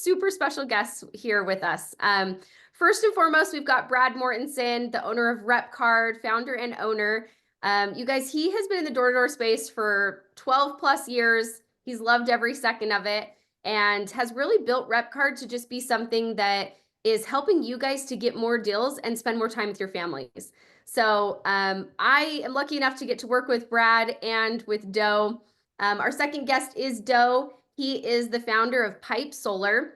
super special guests here with us. First and foremost, we've got Brad Mortensen, the owner of RepCard, founder and owner. You guys, he has been in the door-to-door space for 12 plus years. He's loved every second of it and has really built RepCard to just be something that is helping you guys to get more deals and spend more time with your families. So I am lucky enough to get to work with Brad and with Do. Our second guest is Do. He is the founder of Pipe Solar,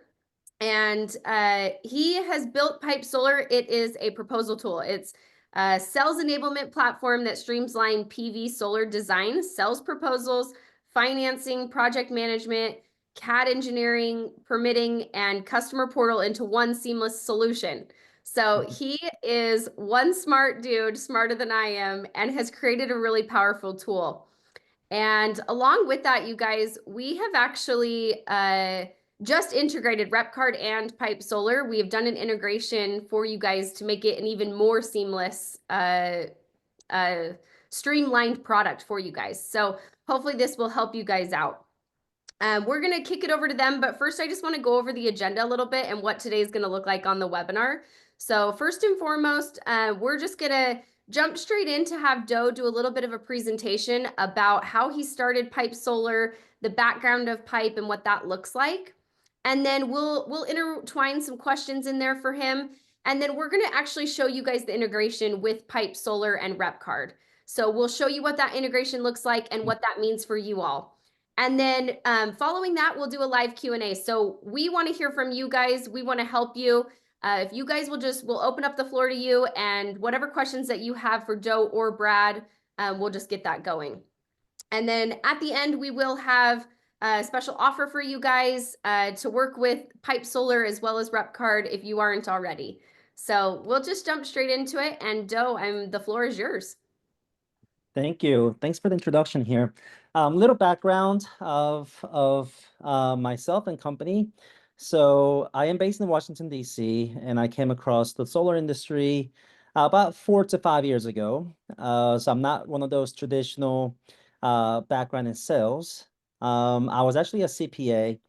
and he has built Pipe Solar. It is a proposal tool. It's a sales enablement platform that streamlines PV solar design, sales proposals, financing, project management, CAD engineering, permitting, and customer portal into one seamless solution. So he is one smart dude, smarter than I am, and has created a really powerful tool. And along with that, you guys, we have actually just integrated RepCard and Pipe Solar. We have done an integration for you guys to make it an even more seamless, streamlined product for you guys. So hopefully this will help you guys out. We're going to kick it over to them, but first I just want to go over the agenda a little bit and what today is going to look like on the webinar. So first and foremost, we're just going to jump straight in to have Do do a little bit of a presentation about how he started Pipe Solar, the background of Pipe and what that looks like. And then we'll intertwine some questions in there for him. And then we're going to actually show you guys the integration with Pipe Solar and RepCard. So we'll show you what that integration looks like and what that means for you all. And then following that, we'll do a live Q&A. So we want to hear from you guys. We want to help you. If you guys we'll open up the floor to you, and whatever questions that you have for Do or Brad, we'll just get that going. And then at the end, we will have a special offer for you guys to work with Pipe Solar as well as RepCard if you aren't already. So we'll just jump straight into it. And Do, the floor is yours. Thank you. Thanks for the introduction here. Little background of myself and company. So I am based in Washington, D.C., and I came across the solar industry about 4 to 5 years ago. So I'm not one of those traditional background in sales. I was actually a CPA,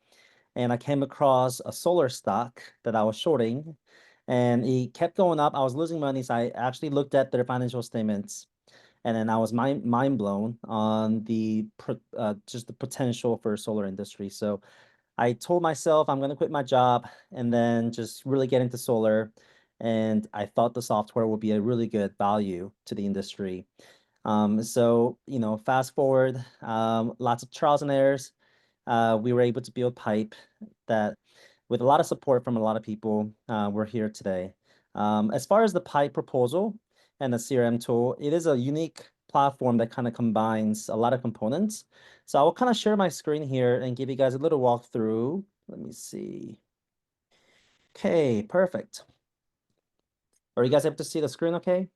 and I came across a solar stock that I was shorting, and it kept going up. I was losing money, so I actually looked at their financial statements. And then I was mind blown on just the potential for solar industry. So I told myself I'm going to quit my job and then just really get into solar. And I thought the software would be a really good value to the industry. So, fast forward, lots of trials and errors. We were able to build Pipe that, with a lot of support from a lot of people, we're here today. As far as the Pipe proposal and the CRM tool, it is a unique platform that kind of combines a lot of components. So I will kind of share my screen here and give you guys a little walkthrough. Let me see. Okay, perfect. Are you guys able to see the screen okay?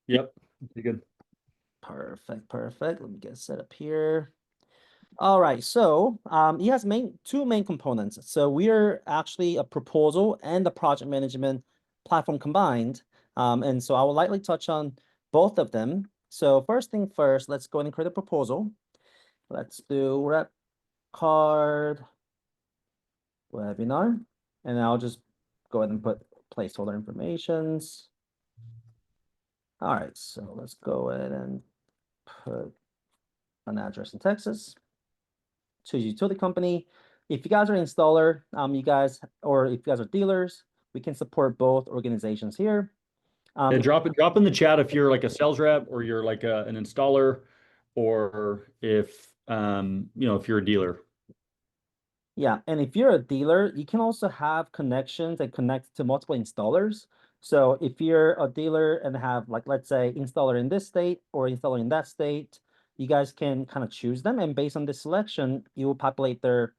Yep, pretty good. Perfect. Let me get set up here. All right, so it has two main components. So we are actually a proposal and a project management platform combined. And so I will lightly touch on both of them. So first thing first, let's go ahead and create a proposal. Let's do RepCard webinar, and I'll just go ahead and put placeholder informations. All right, so let's go ahead and put an address in Texas. Choose utility company. If you guys are an installer, if you guys are dealers, we can support both organizations here. And drop in the chat if you're like a sales rep or you're like an installer, or if if you're a dealer. Yeah, and if you're a dealer, you can also have connections and connect to multiple installers. So if you're a dealer and have, like, let's say, installer in this state or installer in that state, you guys can kind of choose them, and based on this selection, you will populate their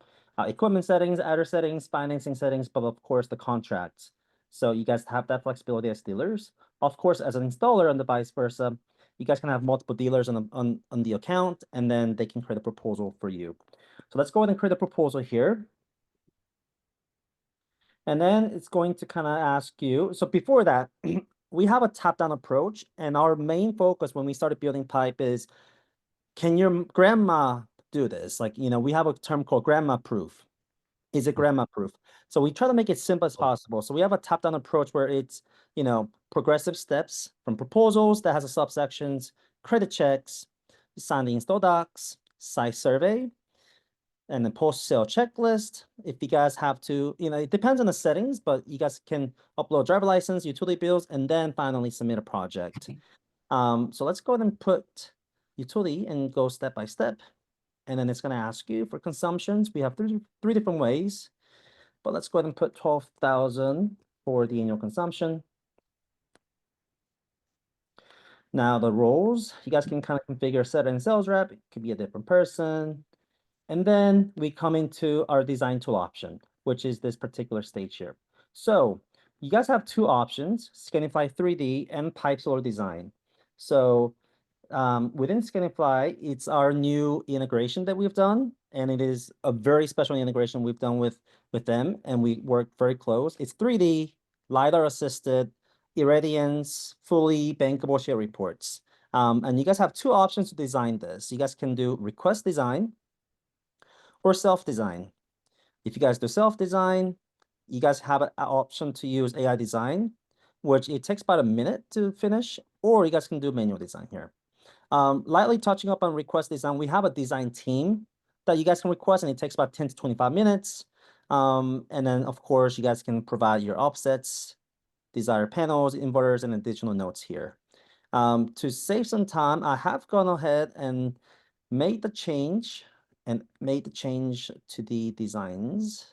equipment settings, adder settings, financing settings, but of course the contracts. So you guys have that flexibility as dealers. Of course, as an installer and the vice versa, you guys can have multiple dealers on the account, and then they can create a proposal for you. So let's go ahead and create a proposal here. And then it's going to kind of ask you, so before that, we have a top-down approach, and our main focus when we started building Pipe is, can your grandma do this? Like, we have a term called grandma proof. Is it grandma proof? So we try to make it simple as possible. So we have a top-down approach where it's, progressive steps from proposals that has a subsections, credit checks, sign the install docs, site survey, and then post-sale checklist. If you guys have to, it depends on the settings, but you guys can upload driver license, utility bills, and then finally submit a project. So let's go ahead and put utility and go step by step. And then it's going to ask you for consumptions. We have three different ways, but let's go ahead and put 12,000 for the annual consumption. Now the roles, you guys can kind of configure set and sales rep. It could be a different person. And then we come into our design tool option, which is this particular stage here. So you guys have two options, Scanify 3D and Pipe Solar Design. So within Scanify, it's our new integration that we've done, and it is a very special integration we've done with them, and we work very close. It's 3D, LiDAR assisted, irradiance, fully bankable share reports. And you guys have two options to design this. You guys can do request design or self-design. If you guys do self-design, you guys have an option to use AI design, which it takes about a minute to finish, or you guys can do manual design here. Lightly touching up on request design, we have a design team that you guys can request, and it takes about 10 to 25 minutes. And then, of course, you guys can provide your offsets, desired panels, inverters, and additional notes here. To save some time, I have gone ahead and made the change to the designs.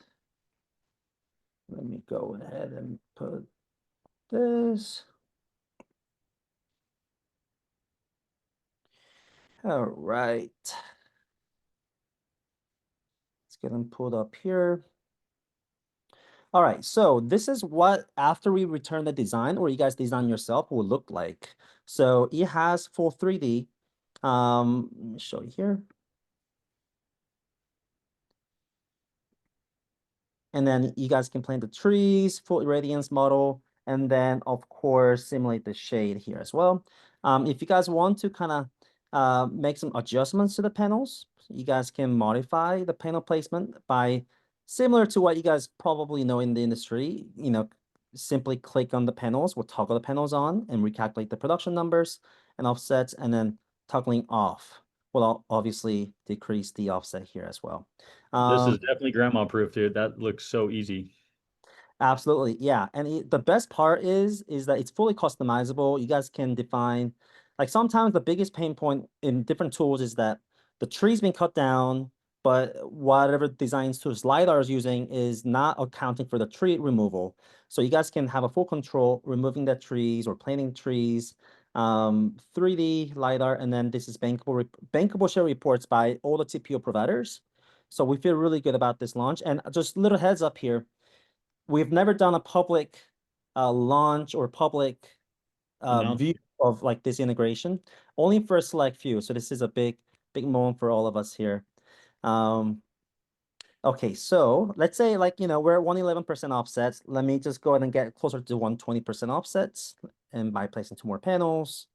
Let me go ahead and put this. All right. Let's get them pulled up here. All right, so this is what after we return the design or you guys design yourself will look like. So it has full 3D. Let me show you here. And then you guys can plant the trees, full irradiance model, and then of course simulate the shade here as well. If you guys want to kind of make some adjustments to the panels, you guys can modify the panel placement by similar to what you guys probably know in the industry. Simply click on the panels, we'll toggle the panels on and recalculate the production numbers and offsets, and then toggling off will obviously decrease the offset here as well. This is definitely grandma proof, dude. That looks so easy. Absolutely, yeah. And the best part is that it's fully customizable. You guys can define, like sometimes the biggest pain point in different tools is that the tree's been cut down, but whatever design tools LiDAR is using is not accounting for the tree removal. So you guys can have a full control, removing the trees or planting trees, 3D LiDAR, and then this is bankable share reports by all the TPO providers. So we feel really good about this launch. And just little heads up here, we've never done a public launch or public view of like this integration, only for a select few. So this is a big moment for all of us here. Okay, so let's say we're at 111% offsets. Let me just go ahead and get closer to 120% offsets, and by placing two more panels.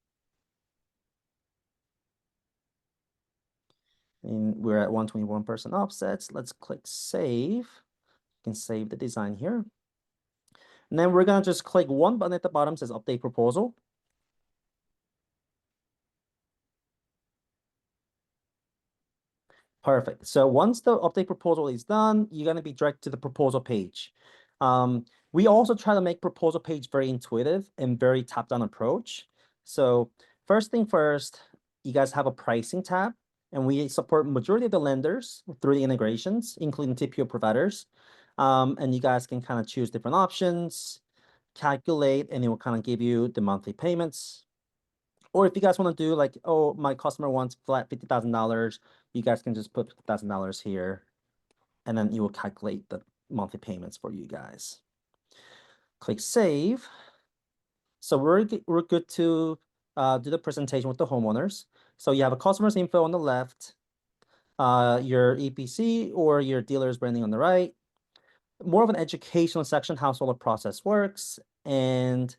And we're at 121% offsets. Let's click save. You can save the design here. And then we're gonna just click one button at the bottom, says update proposal. Perfect. So once the update proposal is done, you're gonna be directed to the proposal page. We also try to make proposal page very intuitive and very top-down approach. So first thing first, you guys have a pricing tab, and we support majority of the lenders through the integrations, including TPO providers. And you guys can kind of choose different options, calculate, and it will kind of give you the monthly payments. Or if you guys want to do like, oh, my customer wants flat $50,000, you guys can just put $50,000 here, and then you will calculate the monthly payments for you guys. Click save. So we're good to do the presentation with the homeowners. So you have a customer's info on the left, your EPC or your dealer's branding on the right, more of an educational section, how solar process works. And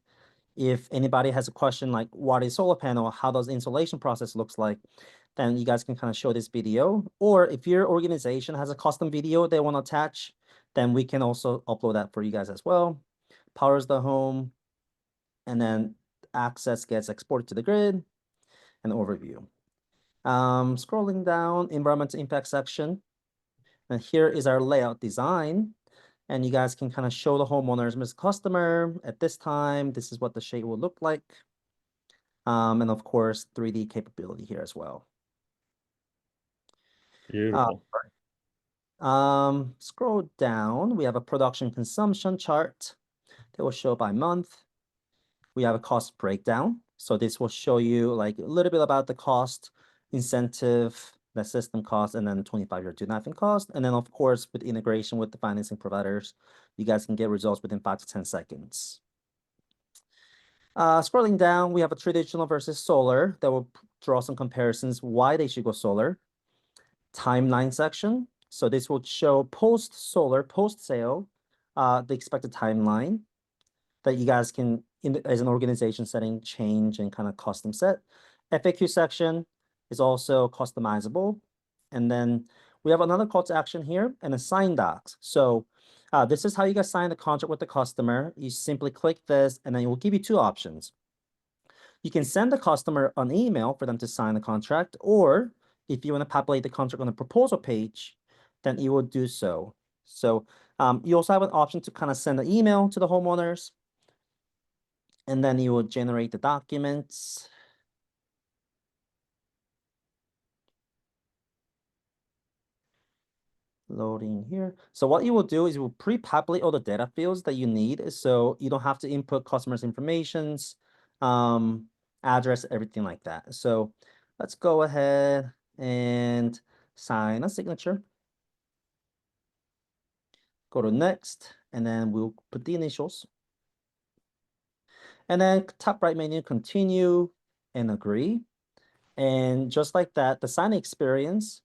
if anybody has a question like what is solar panel, how does the installation process looks like, then you guys can kind of show this video. Or if your organization has a custom video they want to attach, then we can also upload that for you guys as well. Powers the home, and then access gets exported to the grid, and overview. Scrolling down, environmental impact section. And here is our layout design. And you guys can kind of show the homeowners, Mr. Customer, at this time, this is what the shade will look like. And of course, 3D capability here as well. Beautiful. Scroll down, we have a production consumption chart that will show by month. We have a cost breakdown. So this will show you like a little bit about the cost, incentive, the system cost, and then 25-year do nothing cost. And then of course, with integration with the financing providers, you guys can get results within 5 to 10 seconds. Scrolling down, we have a traditional versus solar that will draw some comparisons why they should go solar. Timeline section. So this will show post-solar, post-sale, the expected timeline that you guys can, as an organization setting, change and kind of custom set. FAQ section is also customizable. And then we have another call to action here and a sign docs. So this is how you guys sign the contract with the customer. You simply click this and then it will give you two options. You can send the customer an email for them to sign the contract, or if you want to populate the contract on the proposal page, then it will do so. So you also have an option to kind of send an email to the homeowners, and then you will generate the documents. Loading here. So what you will do is you will pre-populate all the data fields that you need, so you don't have to input customers' informations, address, everything like that. So let's go ahead and sign a signature. Go to next, and then we'll put the initials. And then top right menu, continue and agree. And just like that, the sign experience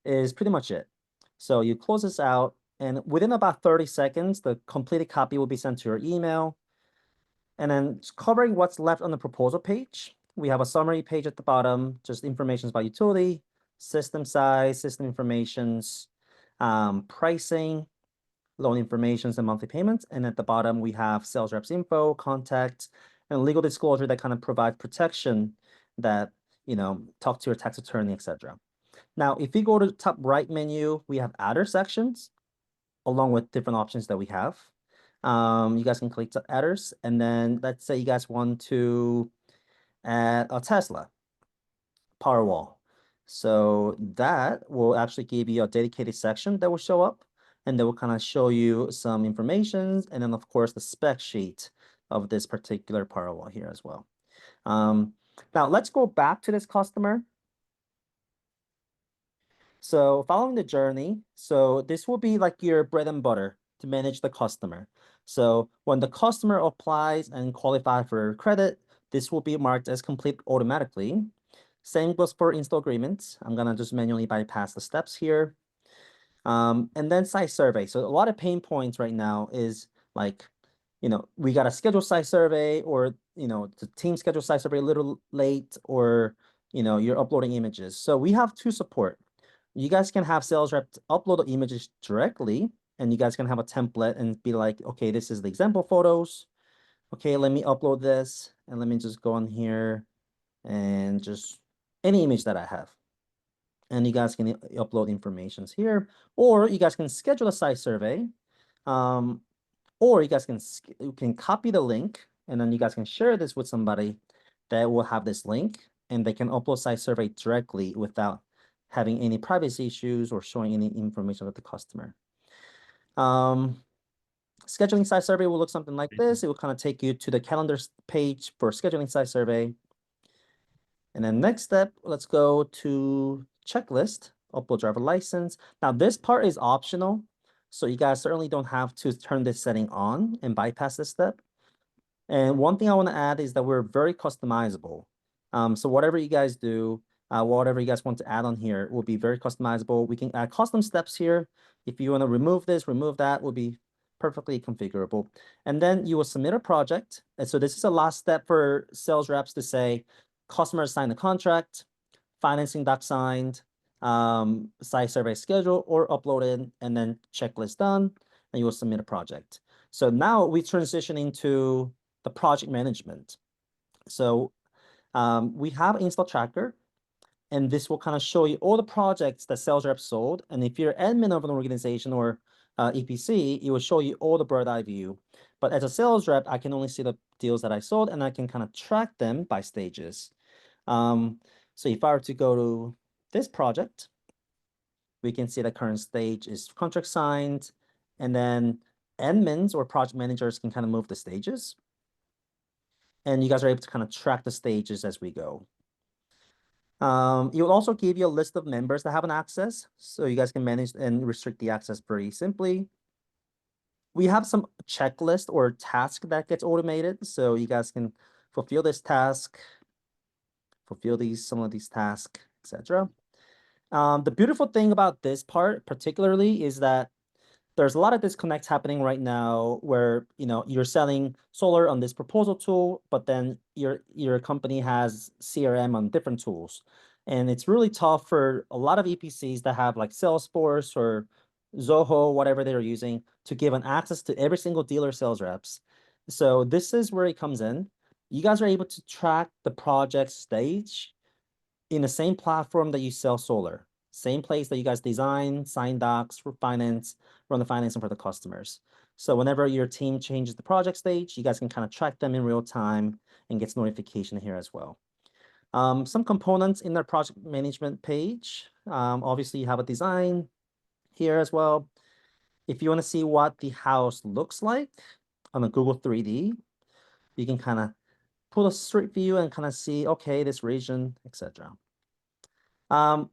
is pretty much it. So you close this out, and within about 30 seconds, the completed copy will be sent to your email. And then covering what's left on the proposal page, we have a summary page at the bottom, just information about utility, system size, system informations, pricing, loan informations, and monthly payments. And at the bottom, we have sales reps info, contacts, and legal disclosure that kind of provide protection that, talk to your tax attorney, etc. Now, if you go to the top right menu, we have other sections along with different options that we have. You guys can click to adders, and then let's say you guys want to add a Tesla Powerwall. So that will actually give you a dedicated section that will show up, and that will kind of show you some information, and then of course the spec sheet of this particular Powerwall here as well. Now let's go back to this customer. So following the journey, so this will be like your bread and butter to manage the customer. So when the customer applies and qualifies for credit, this will be marked as complete automatically. Same goes for install agreements. I'm gonna just manually bypass the steps here. And then site survey. So a lot of pain points right now is like, we got a scheduled site survey, or, the team scheduled site survey a little late, or, you're uploading images. So we have two support. You guys can have sales rep upload the images directly, and you guys can have a template and be like, okay, this is the example photos. Okay, let me upload this, and let me just go on here and just any image that I have. And you guys can upload informations here, or you guys can schedule a site survey, or you guys can copy the link, and then you guys can share this with somebody that will have this link, and they can upload site survey directly without having any privacy issues or showing any information about the customer. Scheduling site survey will look something like this. It will kind of take you to the calendar page for scheduling site survey. And then next step, let's go to checklist, upload driver license. Now this part is optional, so you guys certainly don't have to turn this setting on and bypass this step. And one thing I want to add is that we're very customizable. So whatever you guys do, whatever you guys want to add on here will be very customizable. We can add custom steps here. If you want to remove this, remove that, will be perfectly configurable. And then you will submit a project. And so this is the last step for sales reps to say, customers sign the contract, financing doc signed, site survey schedule or uploaded, and then checklist done. and you will submit a project. So now we transition into the project management. So we have install tracker, and this will kind of show you all the projects that sales reps sold. And if you're admin of an organization or EPC, it will show you all the bird eye view. But as a sales rep, I can only see the deals that I sold, and I can kind of track them by stages. So if I were to go to this project, we can see the current stage is contract signed, and then admins or project managers can kind of move the stages. And you guys are able to kind of track the stages as we go. It will also give you a list of members that have an access, so you guys can manage and restrict the access pretty simply. We have some checklist or task that gets automated, so you guys can fulfill this task, fulfill some of these tasks, etc. The beautiful thing about this part particularly is that there's a lot of disconnects happening right now where you're selling solar on this proposal tool, but then your company has CRM on different tools. And it's really tough for a lot of EPCs that have like Salesforce or Zoho, whatever they're using, to give an access to every single dealer sales reps. So this is where it comes in. You guys are able to track the project stage in the same platform that you sell solar. Same place that you guys design, sign docs for finance, run the financing for the customers. So whenever your team changes the project stage, you guys can kind of track them in real time and gets notification here as well. Some components in their project management page. Obviously, you have a design here as well. If you want to see what the house looks like on a Google 3D, you can kind of pull a street view and kind of see, okay, this region, etc.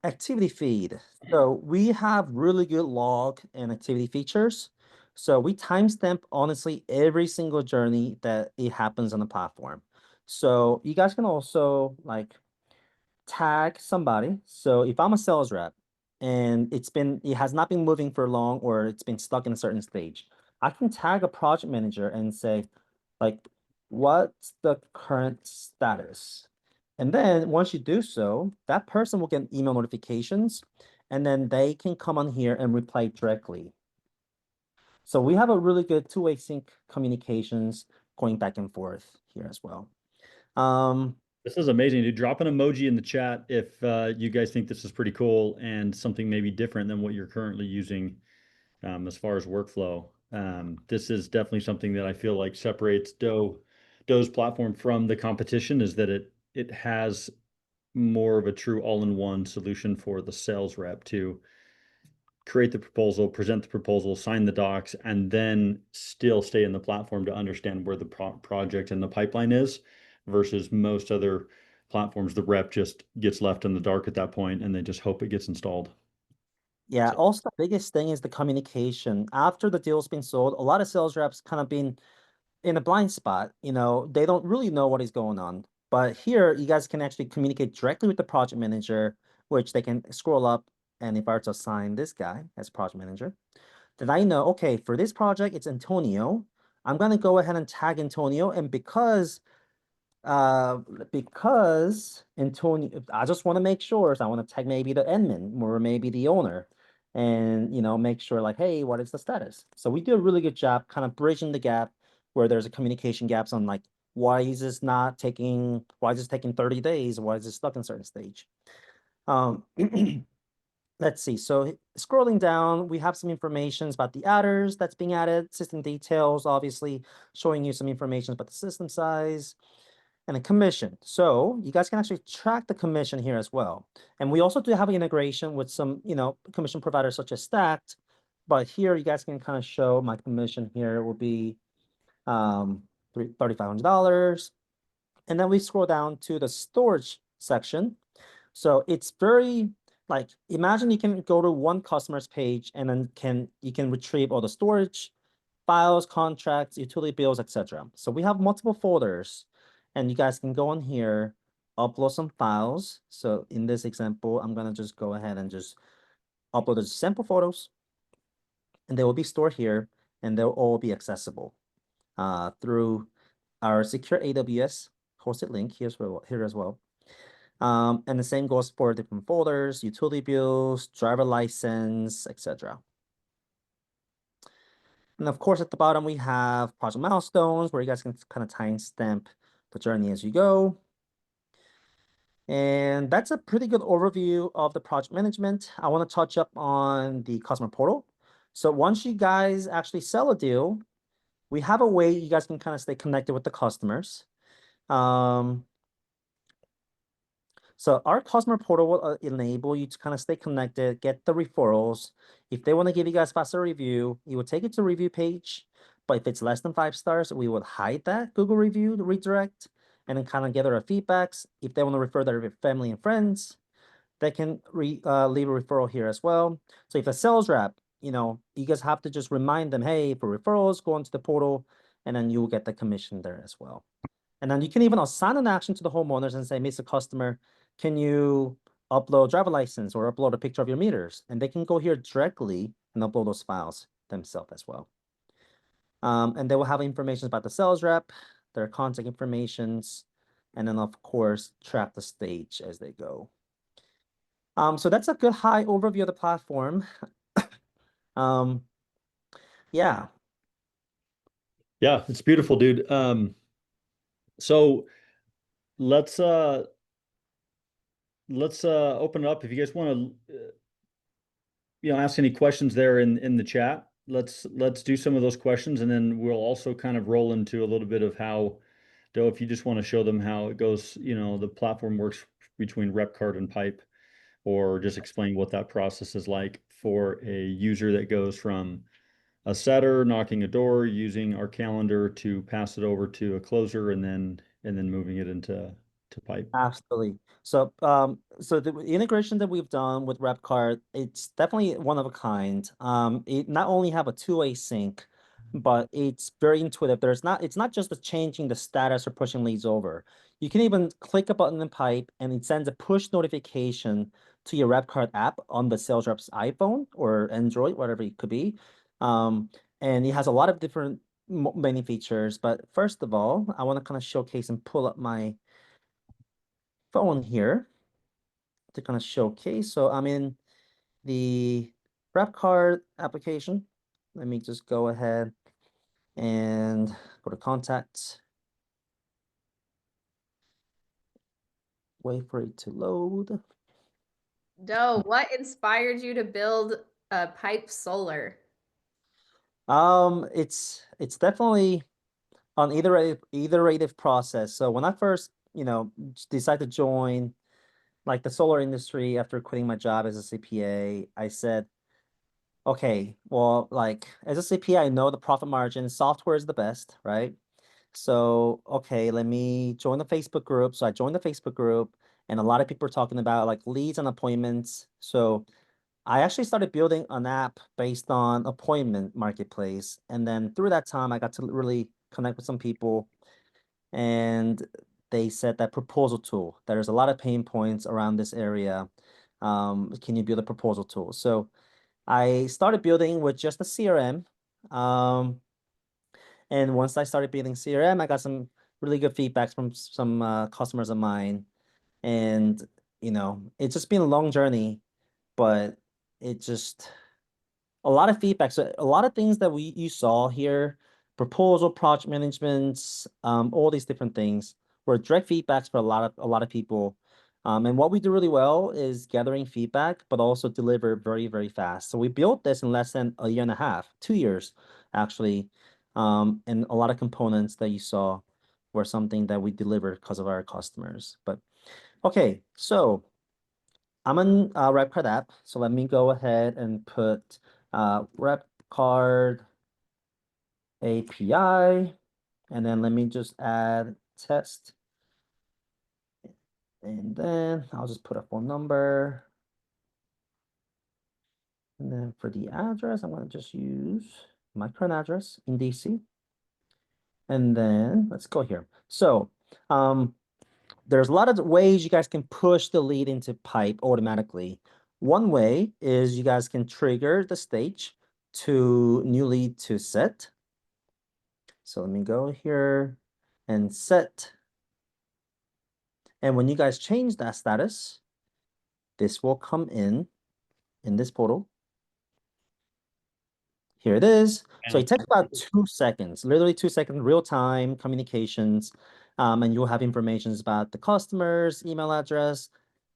Activity feed. So we have really good log and activity features. So we timestamp honestly every single journey that it happens on the platform. So you guys can also like tag somebody. So if I'm a sales rep and it has not been moving for long or it's been stuck in a certain stage, I can tag a project manager and say, like, what's the current status? And then once you do so, that person will get email notifications, and then they can come on here and reply directly. So we have a really good two-way sync communications going back and forth here as well. This is amazing, dude. Drop an emoji in the chat if you guys think this is pretty cool and something maybe different than what you're currently using as far as workflow. This is definitely something that I feel like separates Do's platform from the competition, is that it has more of a true all-in-one solution for the sales rep to create the proposal, present the proposal, sign the docs, and then still stay in the platform to understand where the project and the pipeline is, versus most other platforms, the rep just gets left in the dark at that point and they just hope it gets installed. Yeah, So also the biggest thing is the communication. After the deal's been sold, a lot of sales reps kind of been in a blind spot. They don't really know what is going on. But here, you guys can actually communicate directly with the project manager, which they can scroll up. And if I were to assign this guy as project manager, then I know, okay, for this project, it's Antonio. I'm going to go ahead and tag Antonio. And because Antonio, I just want to make sure, so I want to tag maybe the admin or maybe the owner and, make sure like, hey, what is the status? So we do a really good job kind of bridging the gap where there's a communication gaps on like, why is this taking 30 days? Why is it stuck in a certain stage? Let's see. So scrolling down, we have some information about the adders that's being added, system details, obviously showing you some information about the system size and a commission. So you guys can actually track the commission here as well. And we also do have an integration with some, commission providers such as Stacked. But here you guys can kind of show my commission here will be $3,500. And then we scroll down to the storage section. So it's very like, imagine you can go to one customer's page and then you can retrieve all the storage, files, contracts, utility bills, etc. So we have multiple folders. And you guys can go on here, upload some files. So in this example, I'm going to just go ahead and just upload the sample photos. And they will be stored here, and they'll all be accessible through our secure AWS hosted link here as well. And the same goes for different folders, utility bills, driver license, etc. And of course, at the bottom, we have project milestones where you guys can kind of timestamp the journey as you go. And that's a pretty good overview of the project management. I want to touch up on the customer portal. So once you guys actually sell a deal, we have a way you guys can kind of stay connected with the customers. So our customer portal will enable you to kind of stay connected, get the referrals. If they want to give you guys faster review, you will take it to review page. But if it's less than 5 stars, we would hide that Google review redirect and then kind of gather our feedbacks. If they want to refer their family and friends, they can leave a referral here as well. So if a sales rep, you guys have to just remind them, hey, for referrals, go onto the portal, and then you will get the commission there as well. And then you can even assign an action to the homeowners and say, Mr. Customer, can you upload driver license or upload a picture of your meters? And they can go here directly and upload those files themselves as well. And they will have information about the sales rep, their contact informations, and then of course, track the stage as they go. So that's a good high overview of the platform. Yeah. Yeah, it's beautiful, dude. So let's open it up. If you guys want to ask any questions there in the chat, let's do some of those questions, and then we'll also kind of roll into a little bit of how, Doe, if you just want to show them how it goes, the platform works between RepCard and Pipe, or just explain what that process is like for a user that goes from a setter knocking a door using our calendar to pass it over to a closer, and then moving it into Pipe. Absolutely. So, so the integration that we've done with RepCard, it's definitely one of a kind. It not only have a two-way sync, but it's very intuitive. It's not just the changing the status or pushing leads over. You can even click a button in Pipe and it sends a push notification to your RepCard app on the sales rep's iPhone or Android, whatever it could be. And it has a lot of different many features. But first of all, I want to kind of showcase and pull up my phone here to kind of showcase. So I'm in the RepCard application. Let me just go ahead and go to contacts. Wait for it to load. Doe, what inspired you to build a Pipe Solar? It's definitely an iterative process. So when I first, decided to join like the solar industry after quitting my job as a CPA, I said, okay, well, like as a CPA, I know the profit margin, software is the best, right? So, okay, let me join the Facebook group. So I joined the Facebook group and a lot of people are talking about like leads and appointments. So I actually started building an app based on appointment marketplace. And then through that time, I got to really connect with some people and they said that proposal tool, there's a lot of pain points around this area. Can you build a proposal tool? So I started building with just a CRM. And once I started building CRM, I got some really good feedbacks from some customers of mine. And, it's just been a long journey, but it just a lot of feedback. So a lot of things that you saw here, proposal, project management, all these different things were direct feedbacks for a lot of people. And what we do really well is gathering feedback, but also deliver very, very fast. So we built this in less than a year and a half, 2 years, actually. And a lot of components that you saw were something that we delivered because of our customers. But okay, so I'm on RepCard app. So let me go ahead and put RepCard API, and then let me just add test. And then I'll just put a phone number. And then for the address, I'm going to just use my current address in DC. And then let's go here. So there's a lot of ways you guys can push the lead into Pipe automatically. One way is you guys can trigger the stage to new lead to set. So let me go here and set. And when you guys change that status, this will come in this portal. Here it is. So Yeah. it takes about 2 seconds, literally 2 seconds, real time communications. And you'll have information about the customers, email address,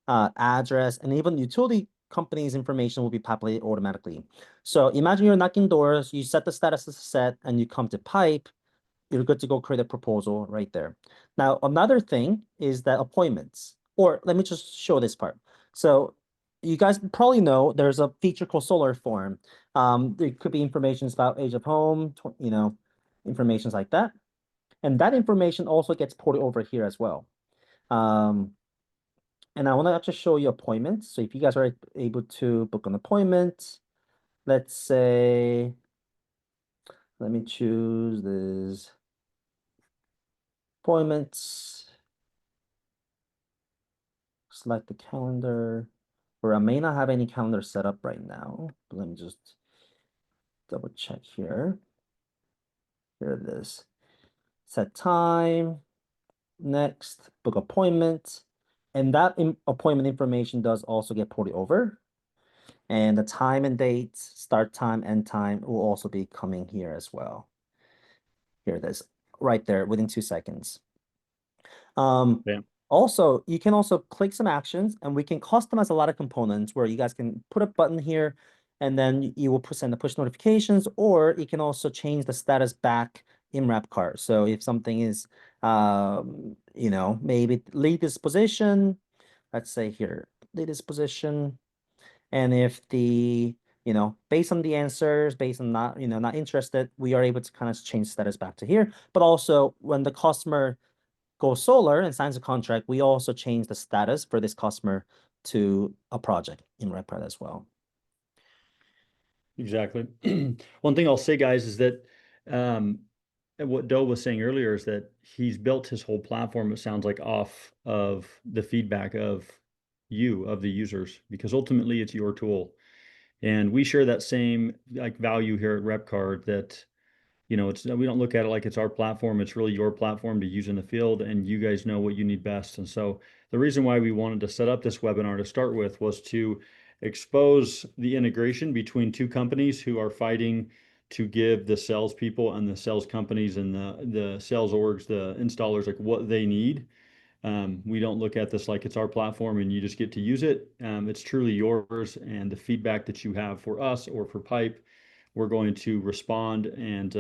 address, and even utility company's information will be populated automatically. So imagine you're knocking doors, you set the status as set, and you come to pipe, you're good to go create a proposal right there. Now, another thing is that appointments, or let me just show this part. So you guys probably know there's a feature called Solar Form. There could be information about age of home, information like that. And that information also gets ported over here as well. And I want to actually show you appointments. So if you guys are able to book an appointment, let's say, let me choose this appointments. Select the calendar, or I may not have any calendar set up right now, but let me just double check here. Here it is. Set time, next, book appointment. And that appointment information does also get ported over. And the time and date, start time, end time will also be coming here as well. Here it is, right there within 2 seconds. Yeah. Also, you can also click some actions and we can customize a lot of components where you guys can put a button here and then you will send the push notifications, or you can also change the status back in RepCard. So if something is, maybe leave this position, let's say here, leave this position. And if based on the answers, based on not interested, we are able to kind of change status back to here. But also when the customer goes solar and signs a contract, we also change the status for this customer to a project in RepCard as well. Exactly. One thing I'll say, guys, is that and what Do was saying earlier is that he's built his whole platform, it sounds like, off of the feedback of the users, because ultimately it's your tool. And we share that same value here at RepCard, that we don't look at it like it's our platform. It's really your platform to use in the field, and you guys know what you need best. And so the reason why we wanted to set up this webinar to start with was to expose the integration between two companies who are fighting to give the salespeople and the sales companies and the sales orgs, the installers, like what they need. We don't look at this like it's our platform and you just get to use it. It's truly yours, and the feedback that you have for us or for Pipe, we're going to respond and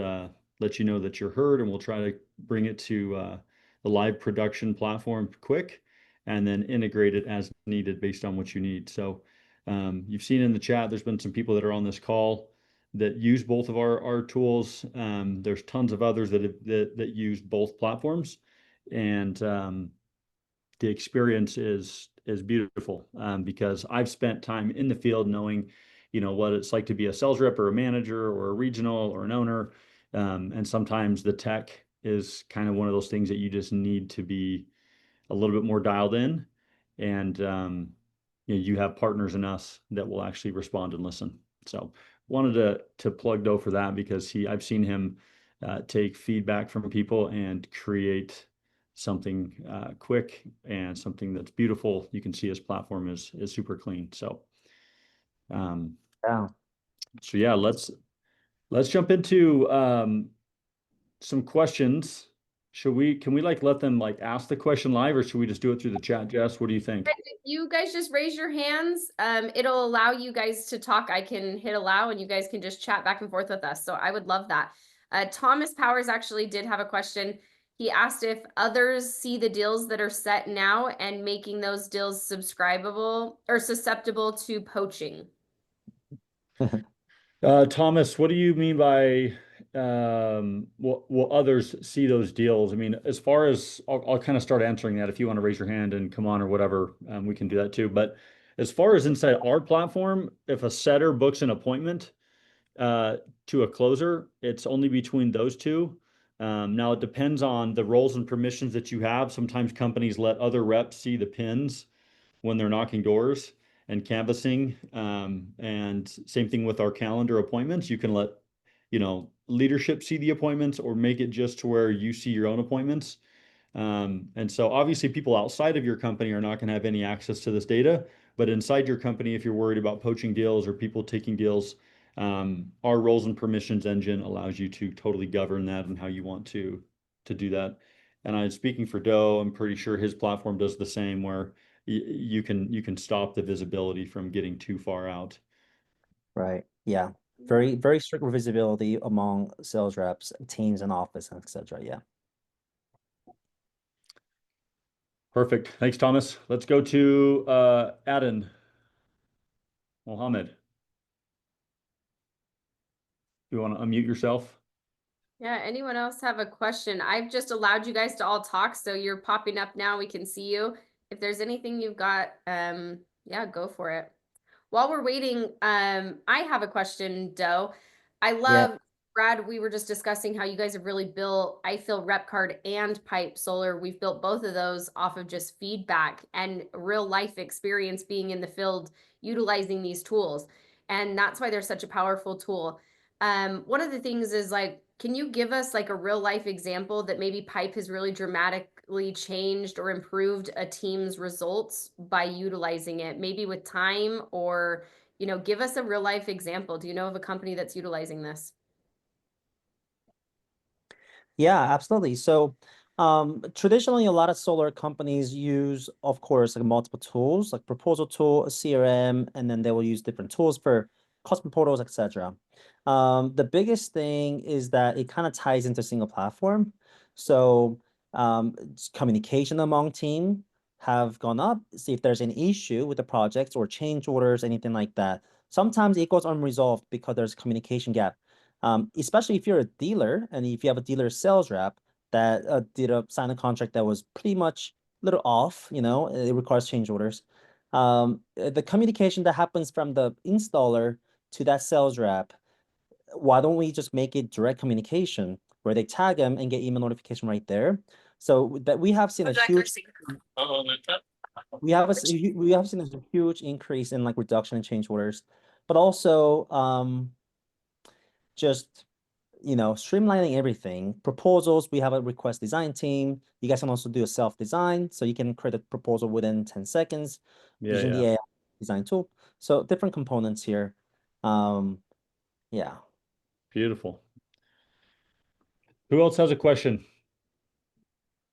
let you know that you're heard, and we'll try to bring it to the live production platform quick, and then integrate it as needed based on what you need. So you've seen in the chat, there's been some people that are on this call that use both of our tools. There's tons of others that use both platforms, and the experience is beautiful, because I've spent time in the field knowing, what it's like to be a sales rep or a manager or a regional or an owner. And sometimes the tech is kind of one of those things that you just need to be a little bit more dialed in. And you have partners in us that will actually respond and listen. So wanted to plug Do for that, because I've seen him take feedback from people and create something quick and something that's beautiful. You can see his platform is super clean. So Yeah. so yeah, let's jump into some questions. Can we let them ask the question live, or should we just do it through the chat, Jess? What do you think? If you guys just raise your hands, it'll allow you guys to talk. I can hit allow and you guys can just chat back and forth with us. So I would love that. Thomas Powers actually did have a question. He asked if others see the deals that are set now and making those deals subscribable or susceptible to poaching. Thomas, what do you mean by will others see those deals? I mean, as far as I'll kind of start answering that. If you want to raise your hand and come on or whatever, we can do that too. But as far as inside our platform, if a setter books an appointment to a closer, it's only between those two. Now it depends on the roles and permissions that you have. Sometimes companies let other reps see the pins when they're knocking doors and canvassing. And same thing with our calendar appointments. You can let, leadership see the appointments, or make it just to where you see your own appointments. And so obviously people outside of your company are not going to have any access to this data, but inside your company, if you're worried about poaching deals or people taking deals, Our roles and permissions engine allows you to totally govern that and how you want to do that. And I'm speaking for Do, I'm pretty sure his platform does the same, where you can stop the visibility from getting too far out. Right. Yeah. Very, very strict visibility among sales reps, teams in office, and etc. Yeah. Perfect. Thanks, Thomas. Let's go to Adin Mohammed. You want to unmute yourself? Yeah, anyone else have a question? I've just allowed you guys to all talk, so you're popping up now. We can see you. If there's anything you've got, yeah, go for it. While we're waiting, I have a question, Doe. I Yeah. love, Brad, we were just discussing how you guys have really built, I feel, RepCard and Pipe Solar. We've built both of those off of just feedback and real life experience being in the field, utilizing these tools. And that's why they're such a powerful tool. One of the things is like, can you give us like a real life example that maybe Pipe has really dramatically changed or improved a team's results by utilizing it, maybe with time, or, give us a real life example. Do you know of a company that's utilizing this? Yeah, absolutely. So, traditionally, a lot of solar companies use, of course, like multiple tools, like proposal tool, a CRM, and then they will use different tools for customer portals, etc. The biggest thing is that it kind of ties into a single platform. So, communication among team have gone up. See if there's an issue with the projects or change orders, anything like that. Sometimes it goes unresolved because there's a communication gap. Especially if you're a dealer and if you have a dealer sales rep that sign a contract that was pretty much a little off, it requires change orders. The communication that happens from the installer to that sales rep, why don't we just make it direct communication where they tag them and get email notification right there? So that we have seen a huge we have seen a huge increase in like reduction in change orders, but also just streamlining everything. Proposals, we have a request design team. You guys can also do a self-design, so you can create a proposal within 10 seconds using the AI design tool. So different components here. Yeah. Beautiful. Who else has a question?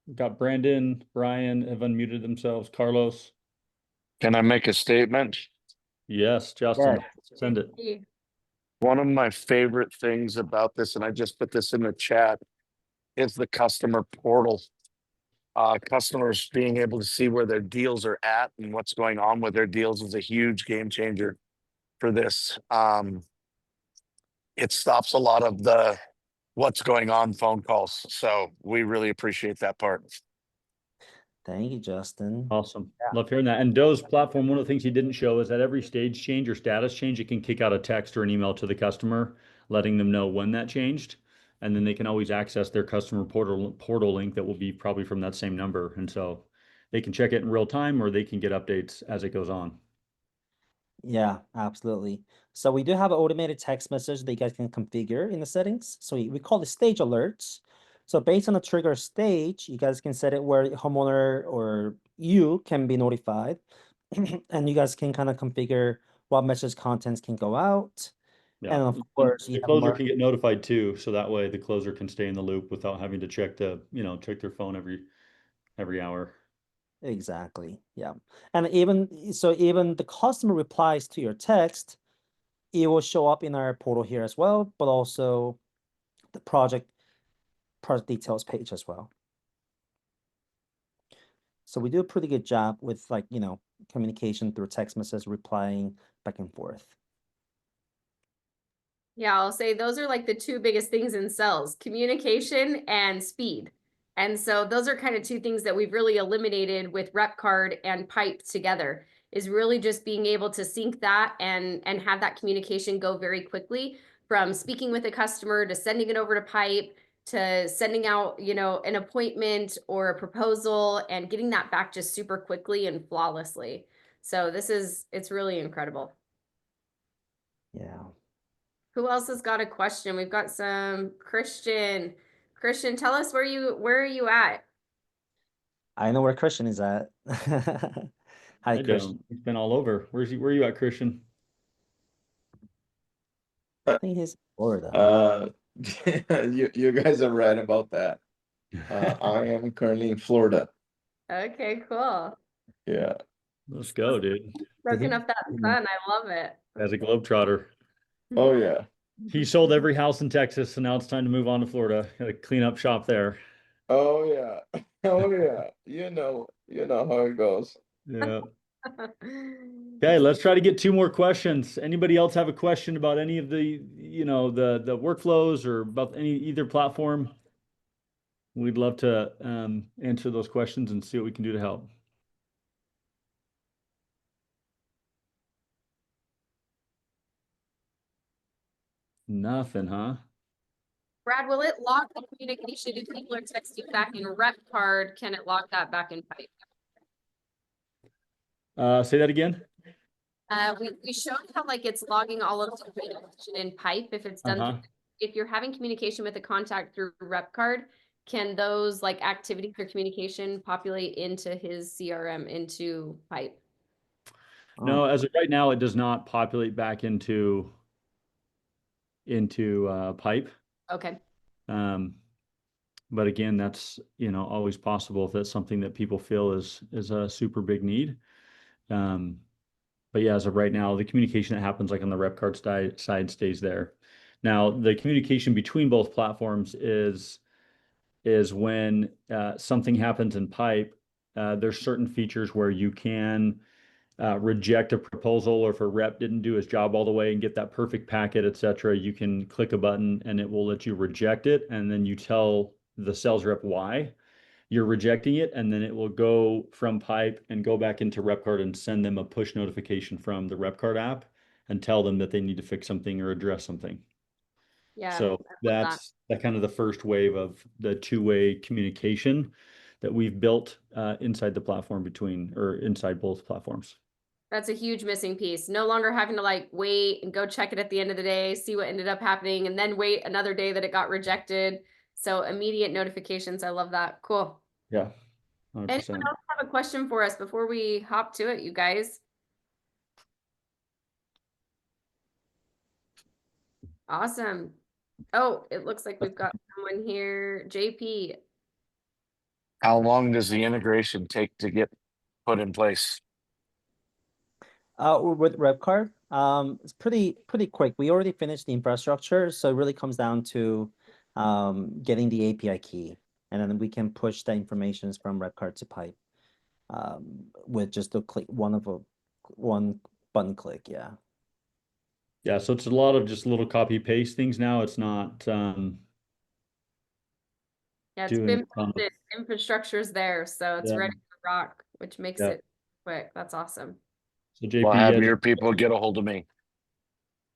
We've got Brandon, Brian have unmuted themselves. Carlos. Can I make a statement? Yes, Justin, send it. One of my favorite things about this, and I just put this in the chat, is the customer portal. Customers being able to see where their deals are at and what's going on with their deals is a huge game changer for this. It stops a lot of the what's going on phone calls. So we really appreciate that part. Thank you, Justin. Awesome. Yeah. Love hearing that. And Doe's platform, one of the things he didn't show is that every stage change or status change, it can kick out a text or an email to the customer, letting them know when that changed. And then they can always access their customer portal link that will be probably from that same number. And so they can check it in real time or they can get updates as it goes on. Yeah, absolutely. So we do have an automated text message that you guys can configure in the settings. So we call it stage alerts. So based on the trigger stage, you guys can set it where homeowner or you can be notified. And you guys can kind of configure what message contents can go out. Yeah. And of course, the closer can get notified too. So that way the closer can stay in the loop without having to check check their phone every hour. Exactly. Yeah. And even the customer replies to your text, it will show up in our portal here as well, but also the project details page as well. So we do a pretty good job with communication through text message, replying back and forth. Yeah, I'll say those are like the two biggest things in sales, communication and speed. And so those are kind of two things that we've really eliminated with RepCard and Pipe together, is really just being able to sync that and have that communication go very quickly, from speaking with a customer to sending it over to Pipe to sending out, an appointment or a proposal and getting that back just super quickly and flawlessly. So it's really incredible. Yeah. Who else has got a question? We've got some Christian. Christian, tell us where are you at? I know where Christian is at. Hi, Christian. He's been all over. Where are you at, Christian? I think he's in Florida. You guys are right about that. I am currently in Florida. Okay, cool. Yeah. Let's go, dude. Soaking up that sun. I love it. As a globetrotter. Oh yeah. He sold every house in Texas, so now it's time to move on to Florida. Gotta clean up shop there. Oh yeah. Oh yeah. You know how it goes. Yeah. Okay, let's try to get 2 more questions. Anybody else have a question about any of the, the workflows or about either platform? We'd love to answer those questions and see what we can do to help. Nothing, huh? Brad, will it lock the communication if people are texting back in RepCard? Can it lock that back in Pipe? Say that again. We showed how like it's logging all of the communication in Pipe if it's done. Uh-huh. If you're having communication with a contact through RepCard, can those like activities or communication populate into his CRM into Pipe? No, as of right now, it does not populate back into Pipe. Okay. But again, that's always possible if that's something that people feel is a super big need. But yeah, as of right now, the communication that happens like on the RepCard side stays there. Now, the communication between both platforms is when something happens in Pipe, there's certain features where you can reject a proposal, or if a rep didn't do his job all the way and get that perfect packet, etc., you can click a button and it will let you reject it, and then you tell the sales rep why you're rejecting it, and then it will go from Pipe and go back into RepCard and send them a push notification from the RepCard app and tell them that they need to fix something or address something. Yeah. So that's that kind of the first wave of the 2-way communication that we've built inside the platform inside both platforms. That's a huge missing piece. No longer having to like wait and go check it at the end of the day, see what ended up happening, and then wait another day that it got rejected. So immediate notifications. I love that. Cool. Yeah. 100%. Anyone else have a question for us before we hop to it, you guys? Awesome. Oh, it looks like we've got someone here. JP. How long does the integration take to get put in place? With RepCard, it's pretty quick. We already finished the infrastructure, so it really comes down to getting the API key, and then we can push the information from RepCard to Pipe with just a click, one button click. Yeah. Yeah, so it's a lot of just little copy paste things now. It's not Yeah, it's been posted. Infrastructure's there, so it's ready to rock, which makes it quick. That's awesome. So JP, Well, have your people get a hold of me.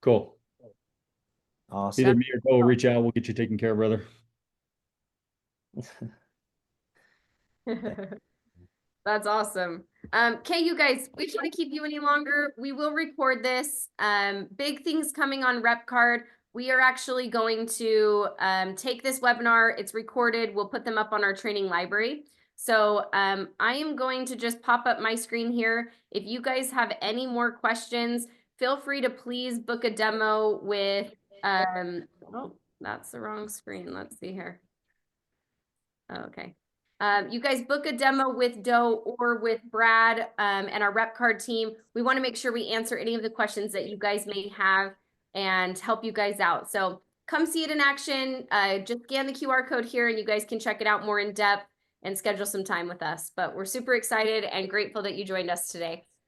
Cool. Awesome. Either me or Bo will reach out. We'll get you taken care of, brother. That's awesome. Okay, you guys, we can't keep you any longer. We will record this. Big things coming on RepCard. We are actually going to take this webinar. It's recorded. We'll put them up on our training library. So I am going to just pop up my screen here. If you guys have any more questions, feel free to please book a demo with, oh, that's the wrong screen. Let's see here. Okay. You guys book a demo with Do or with Brad and our RepCard team. We want to make sure we answer any of the questions that you guys may have and help you guys out. So come see it in action. Just scan the QR code here and you guys can check it out more in depth and schedule some time with us. But we're super excited and grateful that you joined us today.